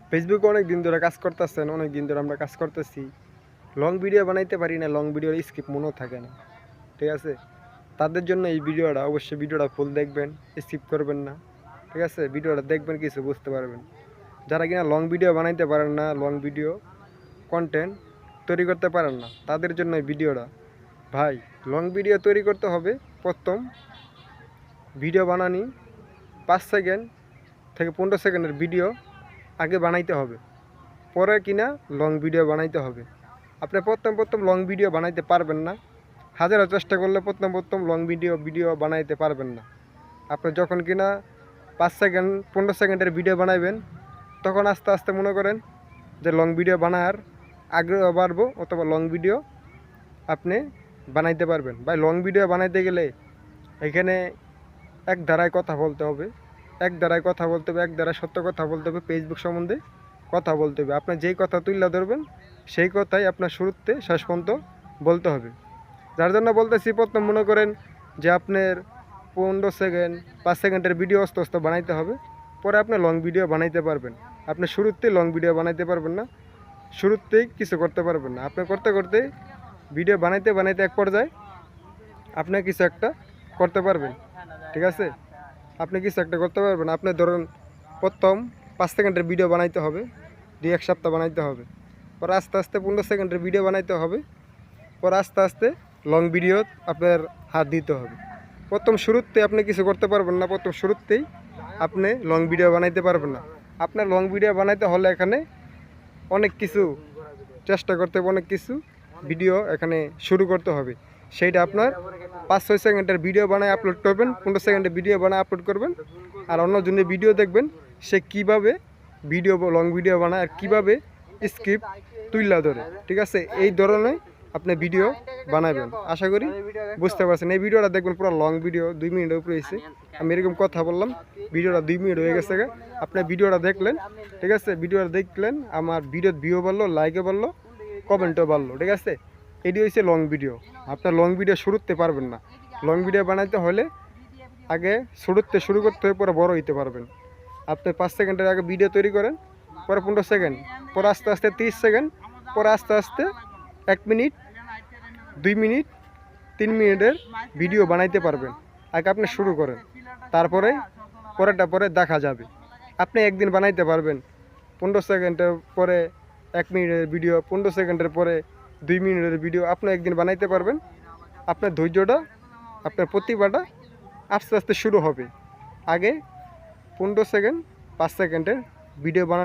ফেসবুকে অনেক দিন ধরে কাজ করতেছেন, অনেক দিন ধরে আমরা কাজ করতেছি। লং ভিডিও বানাইতে পারি না, লং ভিডিওর স্কিপ মনেও থাকে না। ঠিক আছে, তাদের জন্য এই ভিডিওটা অবশ্যই ভিডিওটা ফুল দেখবেন, স্কিপ করবেন না। ঠিক আছে, ভিডিওটা দেখবেন, কিছু বুঝতে পারবেন। যারা কিনা লং ভিডিও বানাইতে পারেন না, লং ভিডিও কন্টেন্ট তৈরি করতে পারেন না, তাদের জন্য এই ভিডিওটা। ভাই, লং ভিডিও তৈরি করতে হবে। প্রথম ভিডিও বানানি 5 সেকেন্ড থেকে 15 সেকেন্ডের ভিডিও আগে বানাইতে হবে, পরে কিনা লং ভিডিও বানাইতে হবে। আপনি প্রথম লং ভিডিও বানাইতে পারবেন না, হাজারো চেষ্টা করলে প্রথম লং ভিডিও বানাইতে পারবেন না। আপনি যখন কিনা 5 সেকেন্ড 15 সেকেন্ডের ভিডিও বানাইবেন, তখন আস্তে আস্তে মনে করেন যে লং ভিডিও বানার আগ্রহ বাড়বো, অথবা লং ভিডিও আপনি বানাইতে পারবেন। ভাই, লং ভিডিও বানাইতে গেলে এখানে এক ধারায় কথা বলতে হবে, এক ধারায় সত্য কথা বলতে হবে, ফেসবুক সম্বন্ধে কথা বলতে হবে। আপনার যেই কথা তুলে ধরবেন সেই কথাই আপনার শুরুতে শেষ পর্যন্ত বলতে হবে। যার জন্য বলতেছি, প্রথম মনে করেন যে আপনার 15 সেকেন্ড 5 সেকেন্ডের ভিডিও আস্তে আস্তে বানাইতে হবে, পরে আপনি লং ভিডিও বানাইতে পারবেন। আপনি শুরুতেই লং ভিডিও বানাইতে পারবেন না, শুরুতেই কিছু করতে পারবেন না। আপনি করতে করতে ভিডিও বানাইতে এক পর্যায়ে আপনি কিছু একটা করতে পারবেন। ঠিক আছে, আপনি কিছু একটা করতে পারবেন। আপনি ধরুন প্রথম 5 সেকেন্ডের ভিডিও বানাইতে হবে, 2-1 সপ্তাহ বানাইতে হবে, পরে আস্তে আস্তে 15 সেকেন্ডের ভিডিও বানাইতে হবে, পরে আস্তে আস্তে লং ভিডিও আপনার হাত দিতে হবে। প্রথম শুরুতে আপনি কিছু করতে পারবেন না, প্রথম শুরুতেই আপনি লং ভিডিও বানাইতে পারবেন না। আপনার লং ভিডিও বানাইতে হলে এখানে অনেক কিছু চেষ্টা করতে হবে, অনেক কিছু ভিডিও এখানে শুরু করতে হবে। সেইটা আপনার 5-6 সেকেন্ডের ভিডিও বানায় আপলোড করবেন, 15 সেকেন্ডের ভিডিও বানায় আপলোড করবেন। আর অন্যজনের ভিডিও দেখবেন সে কীভাবে লং ভিডিও বানায় আর কীভাবে স্ক্রিপ্ট তুইলা ধরে। ঠিক আছে, এই ধরনের আপনি ভিডিও বানাবেন। আশা করি বুঝতে পারছেন। এই ভিডিওটা দেখবেন পুরো লং ভিডিও, 2 মিনিটের উপরে এসে আমি এরকম কথা বললাম, ভিডিওটা 2 মিনিট হয়ে গেছে। আপনি ভিডিওটা দেখলেন, ঠিক আছে, ভিডিওটা দেখলেন, আমার ভিডিওর ভিউ বাড়লো, লাইকও বাড়লো, কমেন্টও বাড়লো। ঠিক আছে, এটি হচ্ছে লং ভিডিও। আপনার লং ভিডিও শুরুতে পারবেন না, লং ভিডিও বানাইতে হলে আগে শুরুতে শুরু করতে হবে, পরে বড় হইতে পারবেন। আপনি 5 সেকেন্ডের আগে ভিডিও তৈরি করেন, পরে 15 সেকেন্ড, পরে আস্তে আস্তে 30 সেকেন্ড, পরে আস্তে আস্তে 1 মিনিট, 2 মিনিট, 3 মিনিটের ভিডিও বানাইতে পারবেন। আগে আপনি শুরু করেন, তারপরে পরে দেখা যাবে। আপনি একদিন বানাইতে পারবেন 15 সেকেন্ডের পরে 1 মিনিটের ভিডিও, 15 সেকেন্ডের পরে 2 মিনিটের ভিডিও আপনি একদিন বানাইতে পারবেন। আপনার ধৈর্যটা, আপনার প্রতিভাটা আস্তে আস্তে শুরু হবে। আগে 15 সেকেন্ড 5 সেকেন্ডের ভিডিও বানানো